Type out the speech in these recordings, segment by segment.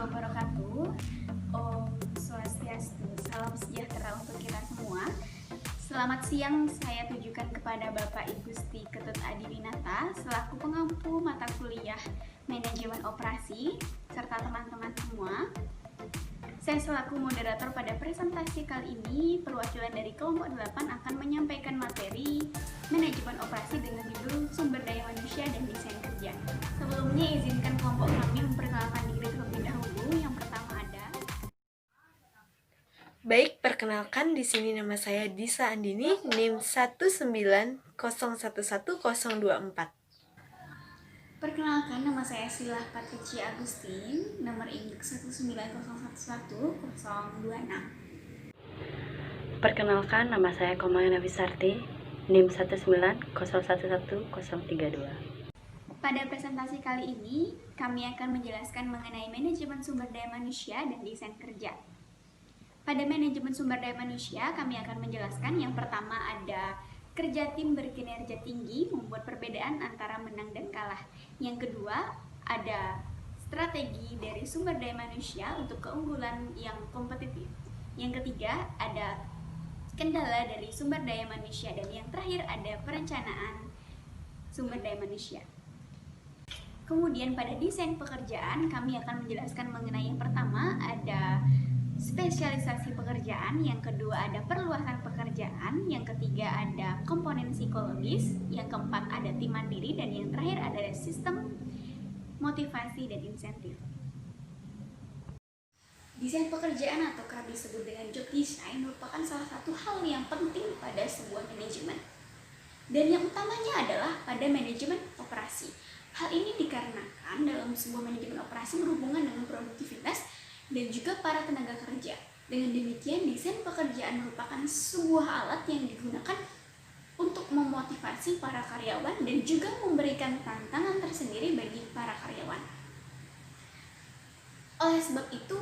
wabarakatuh. Om Swastiastu, salam sejahtera untuk kita semua. Selamat siang saya tujukan kepada Bapak Ibu Gusti Ketut Adiwinata selaku pengampu mata kuliah Manajemen Operasi serta teman-teman semua. Saya selaku moderator pada presentasi kali ini, perwakilan dari kelompok 8 akan menyampaikan materi Manajemen Operasi dengan judul Sumber Daya Manusia dan Desain Kerja. Sebelumnya izinkan kelompok kami memperkenalkan diri terlebih dahulu. Yang pertama ada. Baik, perkenalkan di sini nama saya Disa Andini, NIM 190110024. Perkenalkan, nama saya Silah Patricia Agustin, nomor induk 190111026. Perkenalkan, nama saya Komang Navisarti, NIM 190111032. Pada presentasi kali ini, kami akan menjelaskan mengenai manajemen sumber daya manusia dan desain kerja. Pada manajemen sumber daya manusia, kami akan menjelaskan yang pertama ada kerja tim berkinerja tinggi membuat perbedaan antara menang dan kalah. Yang kedua, ada strategi dari sumber daya manusia untuk keunggulan yang kompetitif. Yang ketiga, ada kendala dari sumber daya manusia. Dan yang terakhir, ada perencanaan sumber daya manusia. Kemudian pada desain pekerjaan, kami akan menjelaskan mengenai yang pertama, ada spesialisasi pekerjaan, yang kedua ada perluasan pekerjaan, yang ketiga ada komponen psikologis, yang keempat ada tim mandiri, dan yang terakhir ada sistem motivasi dan insentif. Desain pekerjaan atau kerap disebut dengan job design merupakan salah satu hal yang penting pada sebuah manajemen. Dan yang utamanya adalah pada manajemen operasi. Hal ini dikarenakan dalam sebuah manajemen operasi berhubungan dengan produktivitas dan juga para tenaga kerja. Dengan demikian, desain pekerjaan merupakan sebuah alat yang digunakan untuk memotivasi para karyawan dan juga memberikan tantangan tersendiri bagi para karyawan. Oleh sebab itu,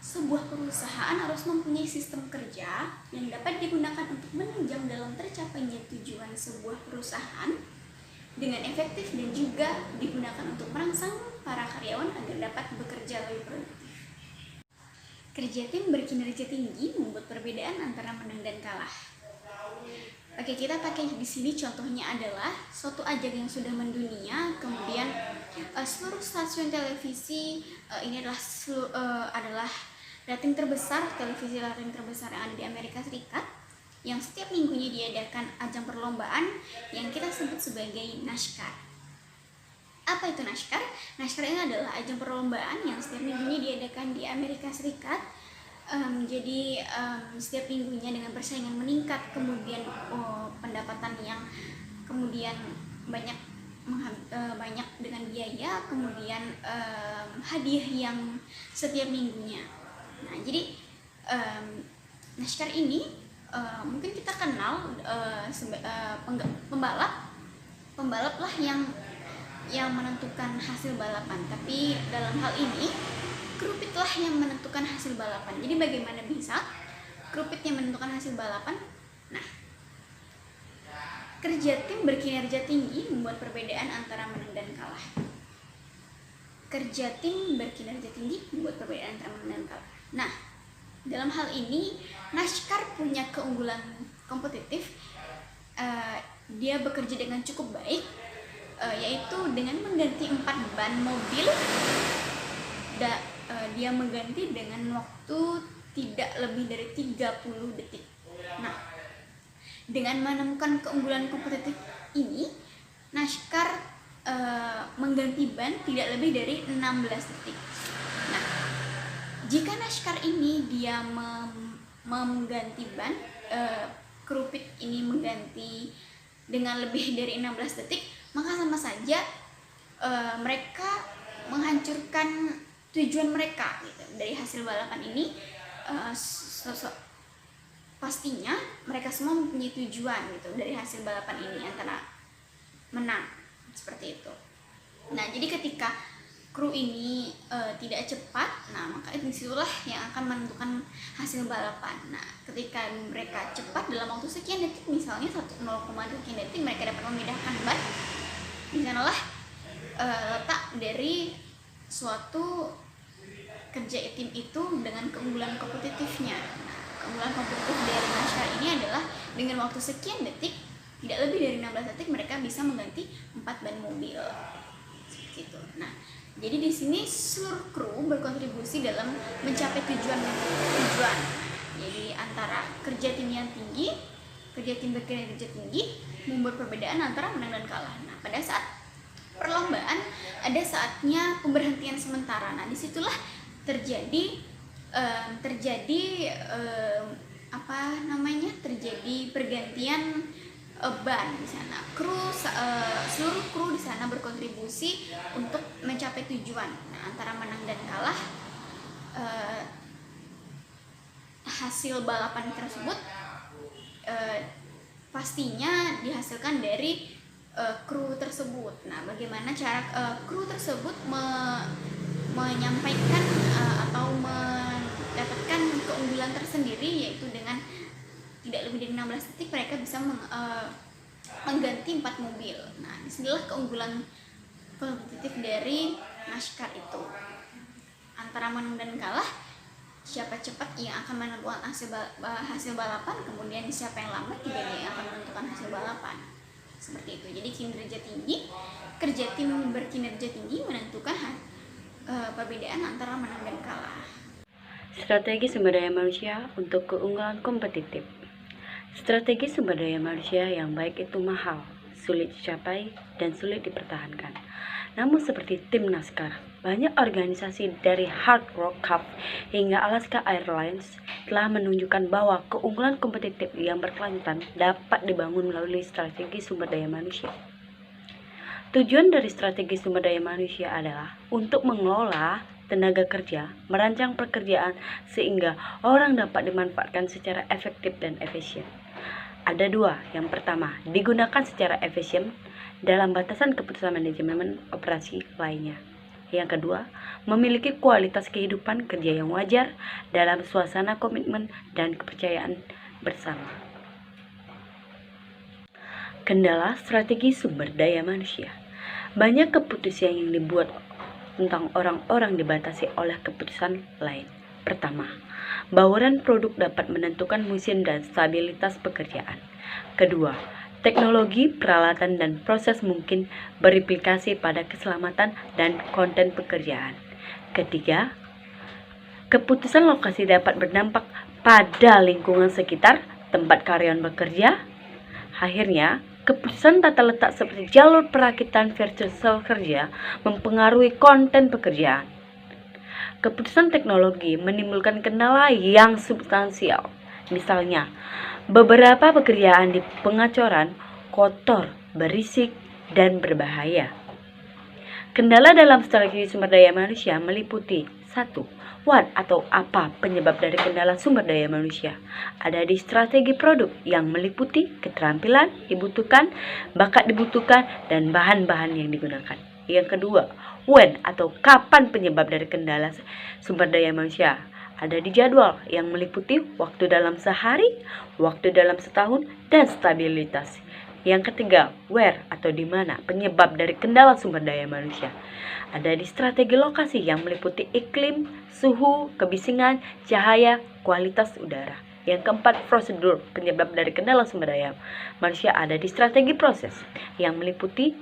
sebuah perusahaan harus mempunyai sistem kerja yang dapat digunakan untuk menunjang dalam tercapainya tujuan sebuah perusahaan dengan efektif dan juga digunakan untuk merangsang para karyawan agar dapat bekerja lebih produktif. Kerja tim berkinerja tinggi membuat perbedaan antara menang dan kalah. Oke, kita pakai di sini contohnya adalah suatu ajang yang sudah mendunia, kemudian seluruh stasiun televisi ini adalah rating terbesar, televisi rating terbesar yang ada di Amerika Serikat, yang setiap minggunya diadakan ajang perlombaan yang kita sebut sebagai NASCAR. Apa itu NASCAR? NASCAR ini adalah ajang perlombaan yang setiap minggunya diadakan di Amerika Serikat. Jadi setiap minggunya dengan persaingan meningkat, kemudian pendapatan yang kemudian banyak dengan biaya, kemudian hadiah yang setiap minggunya. Nah, jadi NASCAR ini mungkin kita kenal pembalap lah yang menentukan hasil balapan, tapi dalam hal ini krupitlah yang menentukan hasil balapan. Jadi bagaimana bisa krupit yang menentukan hasil balapan? Nah, kerja tim berkinerja tinggi membuat perbedaan antara menang dan kalah. Kerja tim berkinerja tinggi membuat perbedaan antara menang dan kalah. Nah, dalam hal ini NASCAR punya keunggulan kompetitif. Dia bekerja dengan cukup baik, yaitu dengan mengganti 4 ban mobil, dia mengganti dengan waktu tidak lebih dari 30 detik. Nah, dengan menemukan keunggulan kompetitif ini, NASCAR mengganti ban tidak lebih dari 16 detik. Nah, jika NASCAR ini dia mengganti ban, krupit ini mengganti dengan lebih dari 16 detik, maka sama saja mereka menghancurkan tujuan mereka gitu. Dari hasil balapan ini pastinya mereka semua mempunyai tujuan gitu dari hasil balapan ini, antara menang, seperti itu. Nah, jadi ketika kru ini tidak cepat, nah maka disitulah yang akan menentukan hasil balapan. Nah, ketika mereka cepat dalam waktu sekian detik, misalnya 0,2 sekian detik, mereka dapat memindahkan ban. Di sanalah letak dari suatu kerja tim itu dengan keunggulan kompetitifnya. Nah, keunggulan kompetitif dari Naskar ini adalah dengan waktu sekian detik, tidak lebih dari 16 detik, mereka bisa mengganti 4 ban mobil. Gitu. Nah, jadi di sini seluruh kru berkontribusi dalam mencapai tujuan. Jadi antara kerja tim yang tinggi, kerja tim berkinerja tinggi, membuat perbedaan antara menang dan kalah. Nah, pada saat perlombaan ada saatnya pemberhentian sementara. Nah, disitulah terjadi pergantian ban di sana. Seluruh kru di sana berkontribusi untuk mencapai tujuan. Nah, antara menang dan kalah, hasil balapan tersebut pastinya dihasilkan dari kru tersebut. Nah, bagaimana cara kru tersebut menyampaikan atau mendapatkan keunggulan tersendiri, yaitu dengan tidak lebih dari 16 detik mereka bisa mengganti 4 mobil. Nah, disinilah keunggulan kompetitif dari Naskar itu. Antara menang dan kalah, siapa cepat yang akan menentukan hasil balapan, kemudian siapa yang lambat juga yang akan menentukan hasil balapan. Seperti itu. Jadi kinerja tinggi, kerja tim berkinerja tinggi menentukan perbedaan antara menang dan kalah. Strategi sumber daya manusia untuk keunggulan kompetitif. Strategi sumber daya manusia yang baik itu mahal, sulit dicapai, dan sulit dipertahankan. Namun seperti tim Naskar, banyak organisasi dari Hard Rock Cup hingga Alaska Airlines telah menunjukkan bahwa keunggulan kompetitif yang berkelanjutan dapat dibangun melalui strategi sumber daya manusia. Tujuan dari strategi sumber daya manusia adalah untuk mengelola tenaga kerja, merancang pekerjaan sehingga orang dapat dimanfaatkan secara efektif dan efisien. Ada dua. Yang pertama, digunakan secara efisien dalam batasan keputusan manajemen operasi lainnya. Yang kedua, memiliki kualitas kehidupan kerja yang wajar dalam suasana komitmen dan kepercayaan bersama. Kendala strategi sumber daya manusia. Banyak keputusan yang dibuat tentang orang-orang dibatasi oleh keputusan lain. Pertama, bauran produk dapat menentukan musim dan stabilitas pekerjaan. Kedua, teknologi, peralatan, dan proses mungkin berimplikasi pada keselamatan dan konten pekerjaan. Ketiga, keputusan lokasi dapat berdampak pada lingkungan sekitar tempat karyawan bekerja. Akhirnya, keputusan tata letak seperti jalur perakitan virtual kerja mempengaruhi konten pekerjaan. Keputusan teknologi menimbulkan kendala yang substansial. Misalnya, beberapa pekerjaan di pengacoran kotor, berisik, dan berbahaya. Kendala dalam strategi sumber daya manusia meliputi 1. What atau apa penyebab dari kendala sumber daya manusia? Ada di strategi produk yang meliputi keterampilan dibutuhkan, bakat dibutuhkan, dan bahan-bahan yang digunakan. Yang kedua, when atau kapan penyebab dari kendala sumber daya manusia? Ada di jadwal yang meliputi waktu dalam sehari, waktu dalam setahun, dan stabilitas. Yang ketiga, where atau di mana penyebab dari kendala sumber daya manusia. Ada di strategi lokasi yang meliputi iklim, suhu, kebisingan, cahaya, kualitas udara. Yang keempat, prosedur penyebab dari kendala sumber daya manusia ada di strategi proses yang meliputi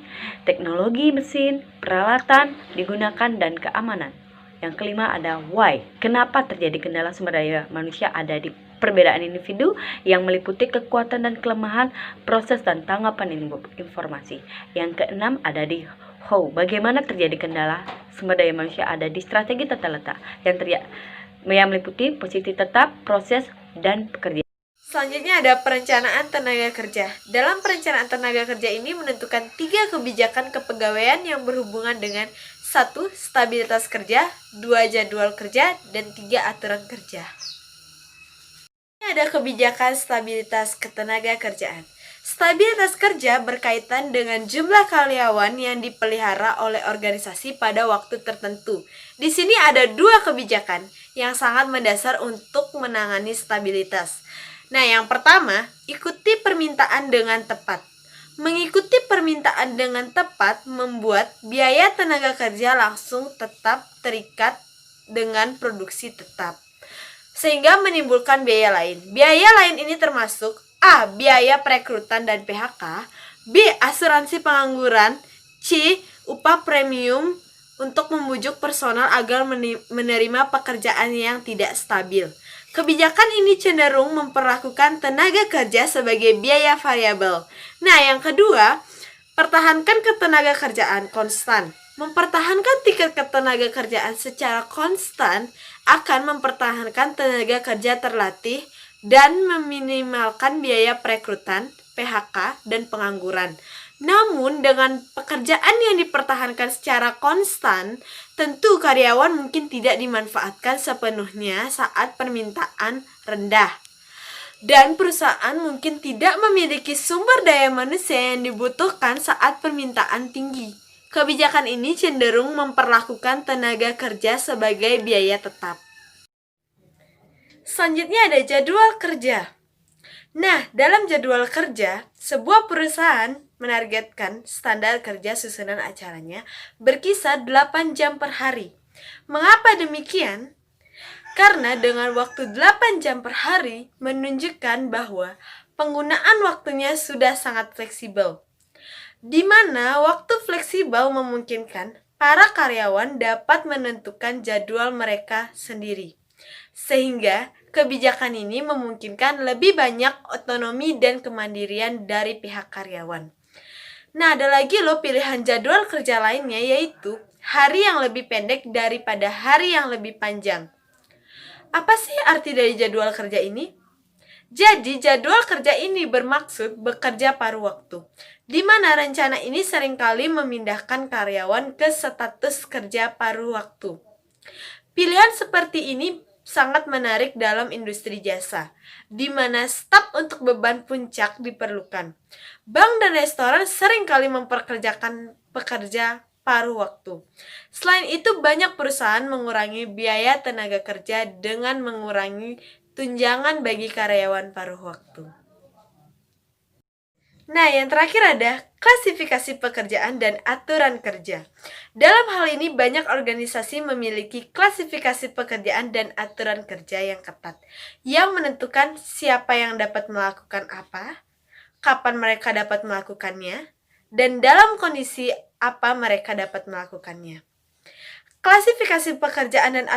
teknologi mesin, peralatan digunakan, dan keamanan. Yang kelima ada why, kenapa terjadi kendala sumber daya manusia ada di perbedaan individu yang meliputi kekuatan dan kelemahan, proses dan tanggapan informasi. Yang keenam ada di how, bagaimana terjadi kendala sumber daya manusia ada di strategi tata letak yang meliputi posisi tetap, proses, dan pekerjaan. Selanjutnya ada perencanaan tenaga kerja. Dalam perencanaan tenaga kerja ini menentukan 3 kebijakan kepegawaian yang berhubungan dengan 1. Stabilitas kerja, 2. Jadwal kerja, dan 3. Aturan kerja. Ini ada kebijakan stabilitas ketenaga kerjaan. Stabilitas kerja berkaitan dengan jumlah karyawan yang dipelihara oleh organisasi pada waktu tertentu. Di sini ada 2 kebijakan yang sangat mendasar untuk menangani stabilitas. Nah, yang pertama, ikuti permintaan dengan tepat. Mengikuti permintaan dengan tepat membuat biaya tenaga kerja langsung tetap terikat dengan produksi tetap, sehingga menimbulkan biaya lain. Biaya lain ini termasuk A. Biaya perekrutan dan PHK, B. Asuransi pengangguran, C. Upah premium untuk membujuk personal agar menerima pekerjaan yang tidak stabil. Kebijakan ini cenderung memperlakukan tenaga kerja sebagai biaya variabel. Nah, yang kedua, pertahankan ketenaga kerjaan konstan. Mempertahankan tingkat ketenaga kerjaan secara konstan akan mempertahankan tenaga kerja terlatih dan meminimalkan biaya perekrutan, PHK, dan pengangguran. Namun, dengan pekerjaan yang dipertahankan secara konstan, tentu karyawan mungkin tidak dimanfaatkan sepenuhnya saat permintaan rendah. Dan perusahaan mungkin tidak memiliki sumber daya manusia yang dibutuhkan saat permintaan tinggi. Kebijakan ini cenderung memperlakukan tenaga kerja sebagai biaya tetap. Selanjutnya ada jadwal kerja. Nah, dalam jadwal kerja, sebuah perusahaan menargetkan standar kerja susunan acaranya berkisar 8 jam per hari. Mengapa demikian? Karena dengan waktu 8 jam per hari menunjukkan bahwa penggunaan waktunya sudah sangat fleksibel, di mana waktu fleksibel memungkinkan para karyawan dapat menentukan jadwal mereka sendiri. Sehingga kebijakan ini memungkinkan lebih banyak otonomi dan kemandirian dari pihak karyawan. Nah, ada lagi loh pilihan jadwal kerja lainnya, yaitu hari yang lebih pendek daripada hari yang lebih panjang. Apa sih arti dari jadwal kerja ini? Jadi, jadwal kerja ini bermaksud bekerja paruh waktu, di mana rencana ini seringkali memindahkan karyawan ke status kerja paruh waktu. Pilihan seperti ini sangat menarik dalam industri jasa, di mana staf untuk beban puncak diperlukan. Bank dan restoran seringkali memperkerjakan pekerja paruh waktu. Selain itu, banyak perusahaan mengurangi biaya tenaga kerja dengan mengurangi tunjangan bagi karyawan paruh waktu. Nah, yang terakhir ada klasifikasi pekerjaan dan aturan kerja. Dalam hal ini, banyak organisasi memiliki klasifikasi pekerjaan dan aturan kerja yang ketat, yang menentukan siapa yang dapat melakukan apa, kapan mereka dapat melakukannya, dan dalam kondisi apa mereka dapat melakukannya. Klasifikasi pekerjaan dan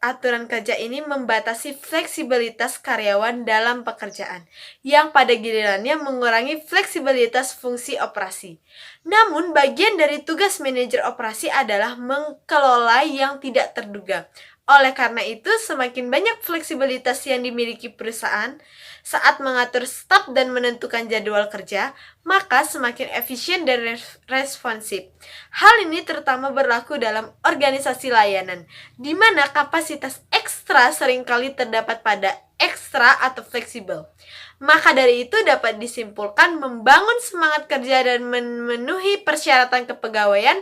aturan kerja ini membatasi fleksibilitas karyawan dalam pekerjaan, yang pada gilirannya mengurangi fleksibilitas fungsi operasi. Namun, bagian dari tugas manajer operasi adalah mengelola yang tidak terduga. Oleh karena itu, semakin banyak fleksibilitas yang dimiliki perusahaan saat mengatur staf dan menentukan jadwal kerja, maka semakin efisien dan responsif. Hal ini terutama berlaku dalam organisasi layanan, di mana kapasitas ekstra seringkali terdapat pada ekstra atau fleksibel. Maka dari itu dapat disimpulkan membangun semangat kerja dan memenuhi persyaratan kepegawaian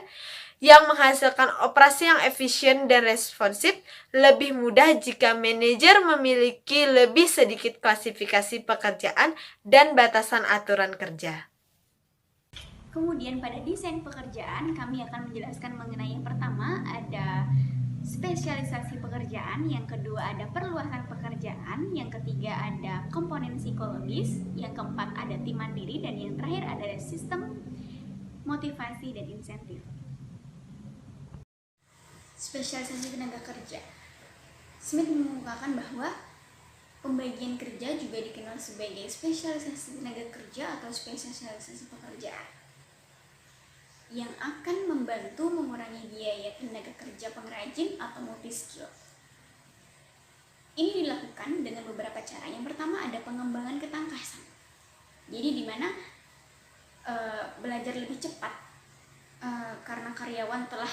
yang menghasilkan operasi yang efisien dan responsif lebih mudah jika manajer memiliki lebih sedikit klasifikasi pekerjaan dan batasan aturan kerja. Kemudian pada desain pekerjaan kami akan menjelaskan mengenai yang pertama ada spesialisasi pekerjaan, yang kedua ada perluasan pekerjaan, yang ketiga ada komponen psikologis, yang keempat ada tim mandiri, dan yang terakhir ada sistem motivasi dan insentif. Spesialisasi tenaga kerja. Smith mengemukakan bahwa pembagian kerja juga dikenal sebagai spesialisasi tenaga kerja atau spesialisasi pekerjaan yang akan membantu mengurangi biaya tenaga kerja pengrajin atau multi-skill. Ini dilakukan dengan beberapa cara. Yang pertama ada pengembangan ketangkasan. Jadi di mana belajar lebih cepat karena karyawan telah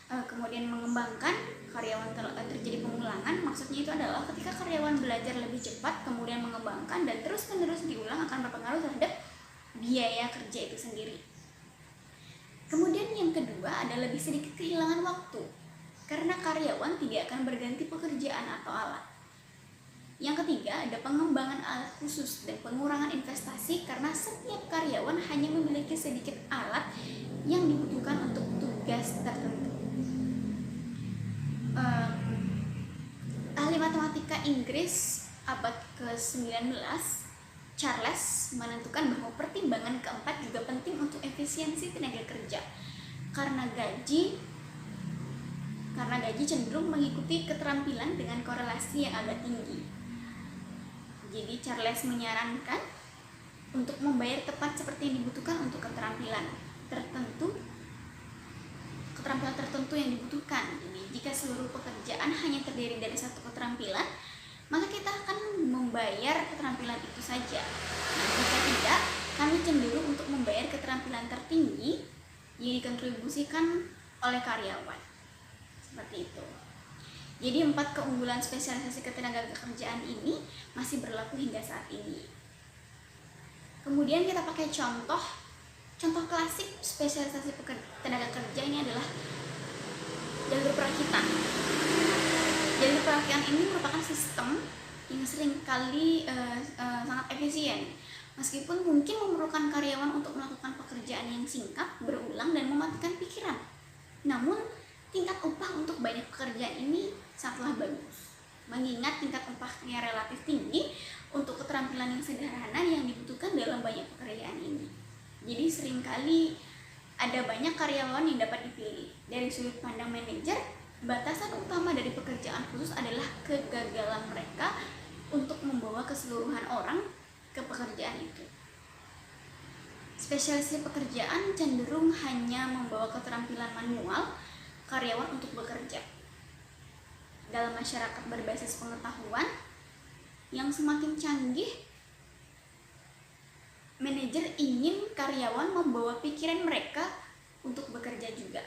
kemudian mengembangkan, karyawan terjadi pengulangan. Maksudnya itu adalah ketika karyawan belajar lebih cepat kemudian mengembangkan dan terus-menerus diulang akan berpengaruh terhadap biaya kerja itu sendiri. Kemudian yang kedua ada lebih sedikit kehilangan waktu karena karyawan tidak akan berganti pekerjaan atau alat. Yang ketiga ada pengembangan alat khusus dan pengurangan investasi karena setiap karyawan hanya memiliki sedikit alat yang dibutuhkan untuk tugas tertentu. matematika Inggris abad ke-19, Charles menentukan bahwa pertimbangan keempat juga penting untuk efisiensi tenaga kerja karena gaji cenderung mengikuti keterampilan dengan korelasi yang agak tinggi. Jadi Charles menyarankan untuk membayar tepat seperti yang dibutuhkan untuk keterampilan tertentu yang dibutuhkan. Jadi jika seluruh pekerjaan hanya terdiri dari satu keterampilan, maka kita akan membayar keterampilan itu saja. Nah, jika tidak, kami cenderung untuk membayar keterampilan tertinggi yang dikontribusikan oleh karyawan. Seperti itu. Jadi 4 keunggulan spesialisasi ketenagakerjaan ini masih berlaku hingga saat ini. Kemudian kita pakai contoh klasik spesialisasi tenaga kerja ini adalah jalur perakitan. Jalur perakitan ini merupakan sistem yang seringkali sangat efisien, meskipun mungkin memerlukan karyawan untuk melakukan pekerjaan yang singkat, berulang, dan mematikan pikiran. Namun, tingkat upah untuk banyak pekerjaan ini sangatlah bagus, mengingat tingkat upahnya relatif tinggi untuk keterampilan yang sederhana yang dibutuhkan dalam banyak pekerjaan ini. Jadi seringkali ada banyak karyawan yang dapat dipilih. Dari sudut pandang manajer, batasan utama dari pekerjaan khusus adalah kegagalan mereka untuk membawa keseluruhan orang ke pekerjaan itu. Spesialisasi pekerjaan cenderung hanya membawa keterampilan manual karyawan untuk bekerja. Dalam masyarakat berbasis pengetahuan yang semakin canggih, manajer ingin karyawan membawa pikiran mereka untuk bekerja juga.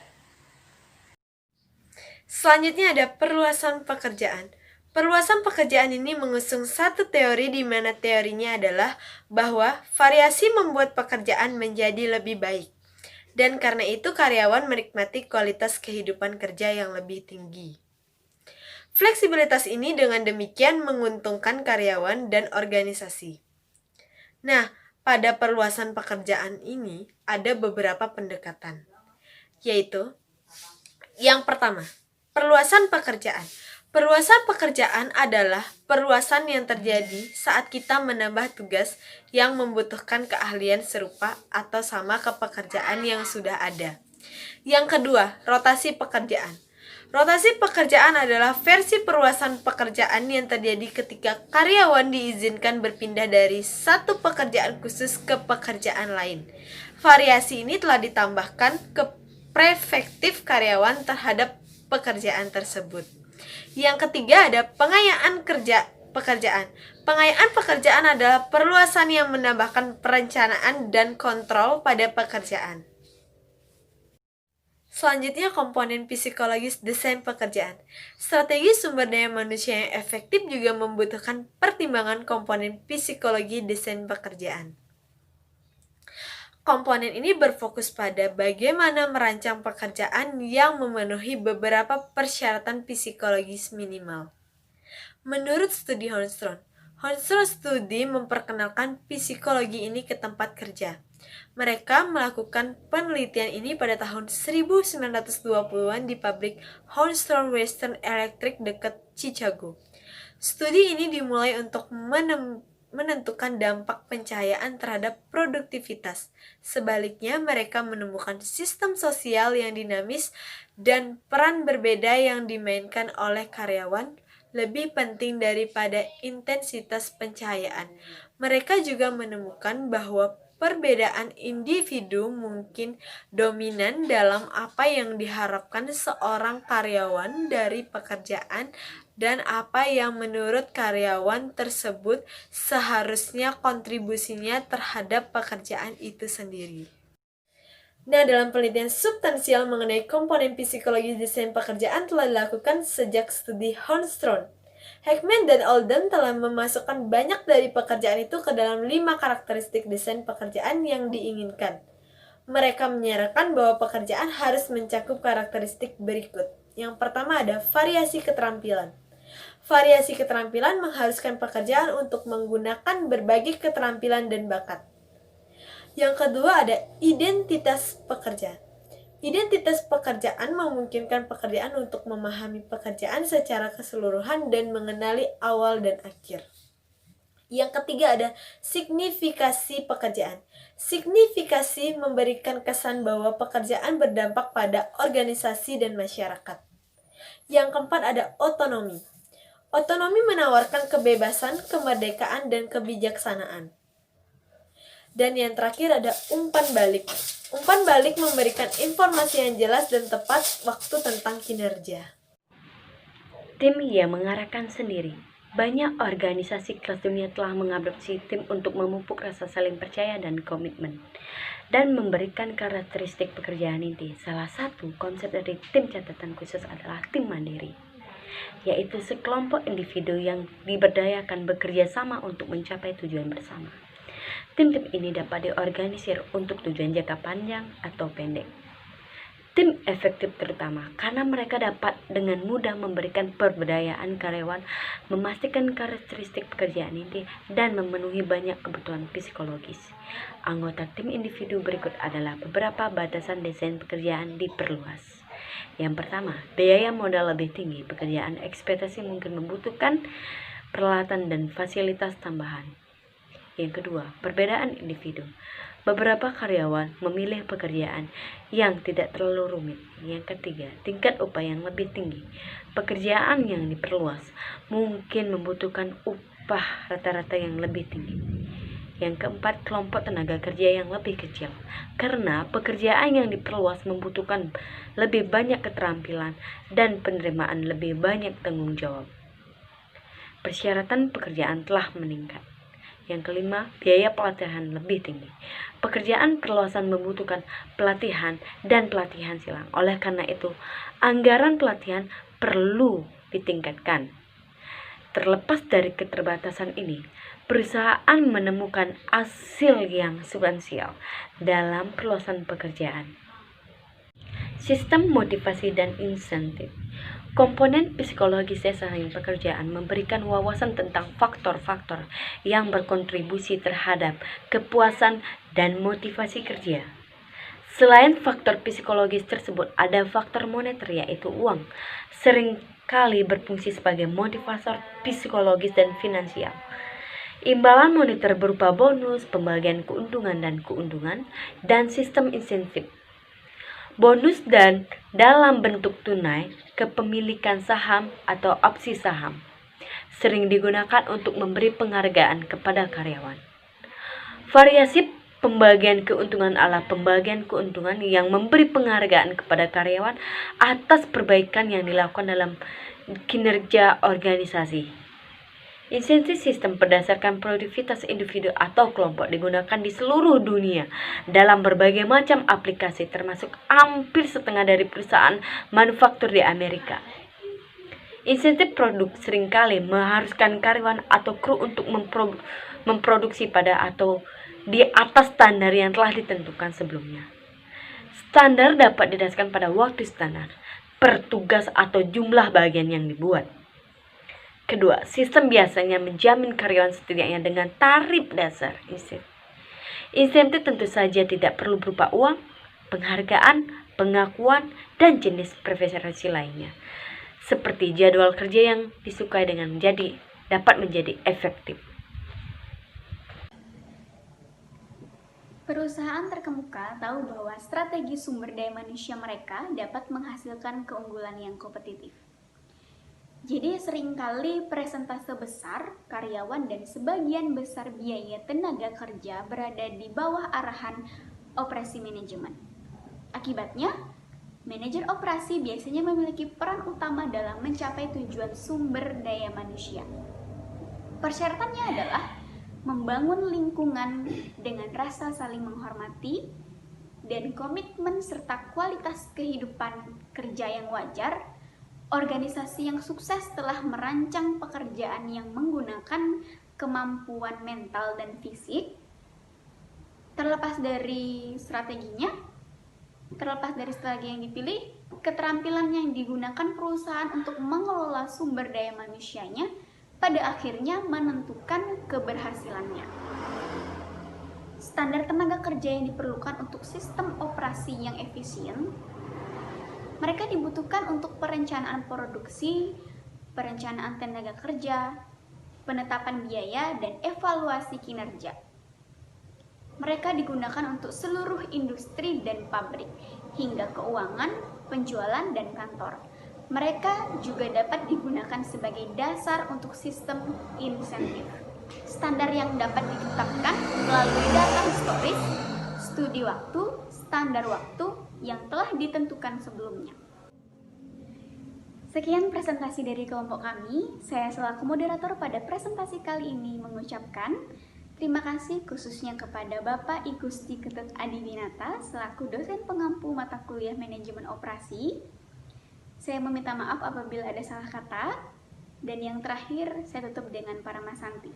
Selanjutnya ada perluasan pekerjaan. Perluasan pekerjaan ini mengusung satu teori di mana teorinya adalah bahwa variasi membuat pekerjaan menjadi lebih baik. Dan karena itu karyawan menikmati kualitas kehidupan kerja yang lebih tinggi. Fleksibilitas ini dengan demikian menguntungkan karyawan dan organisasi. Nah, pada perluasan pekerjaan ini ada beberapa pendekatan, yaitu yang pertama, perluasan pekerjaan. Perluasan pekerjaan adalah perluasan yang terjadi saat kita menambah tugas yang membutuhkan keahlian serupa atau sama ke pekerjaan yang sudah ada. Yang kedua, rotasi pekerjaan. Rotasi pekerjaan adalah versi perluasan pekerjaan yang terjadi ketika karyawan diizinkan berpindah dari satu pekerjaan khusus ke pekerjaan lain. Variasi ini telah ditambahkan ke perspektif karyawan terhadap pekerjaan tersebut. Yang ketiga ada pengayaan pekerjaan. Pengayaan pekerjaan adalah perluasan yang menambahkan perencanaan dan kontrol pada pekerjaan. Selanjutnya, komponen psikologis desain pekerjaan. Strategi sumber daya manusia yang efektif juga membutuhkan pertimbangan komponen psikologi desain pekerjaan. Komponen ini berfokus pada bagaimana merancang pekerjaan yang memenuhi beberapa persyaratan psikologis minimal. Menurut studi Hornstrom Studi memperkenalkan psikologi ini ke tempat kerja. Mereka melakukan penelitian ini pada tahun 1920-an di pabrik Hornstrom Western Electric dekat Chicago. Studi ini dimulai untuk menentukan dampak pencahayaan terhadap produktivitas. Sebaliknya, mereka menemukan sistem sosial yang dinamis dan peran berbeda yang dimainkan oleh karyawan lebih penting daripada intensitas pencahayaan. Mereka juga menemukan bahwa perbedaan individu mungkin dominan dalam apa yang diharapkan seorang karyawan dari pekerjaan dan apa yang menurut karyawan tersebut seharusnya kontribusinya terhadap pekerjaan itu sendiri. Nah, dalam penelitian substansial mengenai komponen psikologi desain pekerjaan telah dilakukan sejak studi Hornstrom. Heckman dan Oldham telah memasukkan banyak dari pekerjaan itu ke dalam 5 karakteristik desain pekerjaan yang diinginkan. Mereka menyarankan bahwa pekerjaan harus mencakup karakteristik berikut. Yang pertama ada variasi keterampilan. Variasi keterampilan mengharuskan pekerjaan untuk menggunakan berbagai keterampilan dan bakat. Yang kedua ada identitas pekerjaan. Identitas pekerjaan memungkinkan pekerjaan untuk memahami pekerjaan secara keseluruhan dan mengenali awal dan akhir. Yang ketiga ada signifikasi pekerjaan. Signifikasi memberikan kesan bahwa pekerjaan berdampak pada organisasi dan masyarakat. Yang keempat ada otonomi. Otonomi menawarkan kebebasan, kemerdekaan, dan kebijaksanaan. Dan yang terakhir ada umpan balik. Umpan balik memberikan informasi yang jelas dan tepat waktu tentang kinerja. Tim yang mengarahkan sendiri. Banyak organisasi kelas dunia telah mengadopsi tim untuk memupuk rasa saling percaya dan komitmen, dan memberikan karakteristik pekerjaan inti. Salah satu konsep dari tim catatan khusus adalah tim mandiri, yaitu sekelompok individu yang diberdayakan bekerja sama untuk mencapai tujuan bersama. Tim-tim ini dapat diorganisir untuk tujuan jangka panjang atau pendek. Tim efektif terutama karena mereka dapat dengan mudah memberikan pemberdayaan karyawan, memastikan karakteristik pekerjaan inti, dan memenuhi banyak kebutuhan psikologis. Anggota tim individu berikut adalah beberapa batasan desain pekerjaan diperluas. Yang pertama, biaya modal lebih tinggi. Pekerjaan ekspektasi mungkin membutuhkan peralatan dan fasilitas tambahan. Yang kedua, perbedaan individu. Beberapa karyawan memilih pekerjaan yang tidak terlalu rumit. Yang ketiga, tingkat upah yang lebih tinggi. Pekerjaan yang diperluas mungkin membutuhkan upah rata-rata yang lebih tinggi. Yang keempat, kelompok tenaga kerja yang lebih kecil. Karena pekerjaan yang diperluas membutuhkan lebih banyak keterampilan dan penerimaan lebih banyak tanggung jawab. Persyaratan pekerjaan telah meningkat. Yang kelima, biaya pelatihan lebih tinggi. Pekerjaan perluasan membutuhkan pelatihan dan pelatihan silang. Oleh karena itu, anggaran pelatihan perlu ditingkatkan. Terlepas dari keterbatasan ini, perusahaan menemukan hasil yang substansial dalam perluasan pekerjaan. Sistem motivasi dan insentif. Komponen psikologis desain pekerjaan memberikan wawasan tentang faktor-faktor yang berkontribusi terhadap kepuasan dan motivasi kerja. Selain faktor psikologis tersebut, ada faktor moneter yaitu uang, seringkali berfungsi sebagai motivator psikologis dan finansial. Imbalan moneter berupa bonus, pembagian keuntungan, dan sistem insentif. Bonus dan dalam bentuk tunai, kepemilikan saham atau opsi saham sering digunakan untuk memberi penghargaan kepada karyawan. Variasi pembagian keuntungan adalah pembagian keuntungan yang memberi penghargaan kepada karyawan atas perbaikan yang dilakukan dalam kinerja organisasi. Insentif sistem berdasarkan produktivitas individu atau kelompok digunakan di seluruh dunia dalam berbagai macam aplikasi, termasuk hampir setengah dari perusahaan manufaktur di Amerika. Insentif produk seringkali mengharuskan karyawan atau kru untuk memproduksi pada atau di atas standar yang telah ditentukan sebelumnya. Standar dapat didasarkan pada waktu standar, per tugas atau jumlah bagian yang dibuat. Kedua, sistem biasanya menjamin karyawan setidaknya dengan tarif dasar. Insentif tentu saja tidak perlu berupa uang, penghargaan, pengakuan, dan jenis preferensi lainnya, seperti jadwal kerja yang disukai dengan dapat menjadi efektif. Perusahaan terkemuka tahu bahwa strategi sumber daya manusia mereka dapat menghasilkan keunggulan yang kompetitif. Jadi seringkali persentase besar karyawan dan sebagian besar biaya tenaga kerja berada di bawah arahan operasi manajemen. Akibatnya, manajer operasi biasanya memiliki peran utama dalam mencapai tujuan sumber daya manusia. Persyaratannya adalah membangun lingkungan dengan rasa saling menghormati dan komitmen serta kualitas kehidupan kerja yang wajar. Organisasi yang sukses telah merancang pekerjaan yang menggunakan kemampuan mental dan fisik. Terlepas dari strategi yang dipilih, keterampilan yang digunakan perusahaan untuk mengelola sumber daya manusianya pada akhirnya menentukan keberhasilannya. standar tenaga kerja yang diperlukan untuk sistem operasi yang efisien. Mereka dibutuhkan untuk perencanaan produksi, perencanaan tenaga kerja, penetapan biaya, dan evaluasi kinerja. Mereka digunakan untuk seluruh industri dan pabrik, hingga keuangan, penjualan, dan kantor. Mereka juga dapat digunakan sebagai dasar untuk sistem insentif. Standar yang dapat ditetapkan melalui data historis, studi waktu, standar waktu yang telah ditentukan sebelumnya. Sekian presentasi dari kelompok kami. Saya selaku moderator pada presentasi kali ini mengucapkan terima kasih khususnya kepada Bapak I Gusti Ketut Adiwinata selaku dosen pengampu mata kuliah manajemen operasi. Saya meminta maaf apabila ada salah kata. Dan yang terakhir, saya tutup dengan Paramasanti.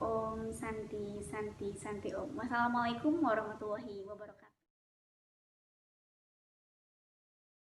Om Santi Santi Santi Om. Wassalamualaikum warahmatullahi wabarakatuh.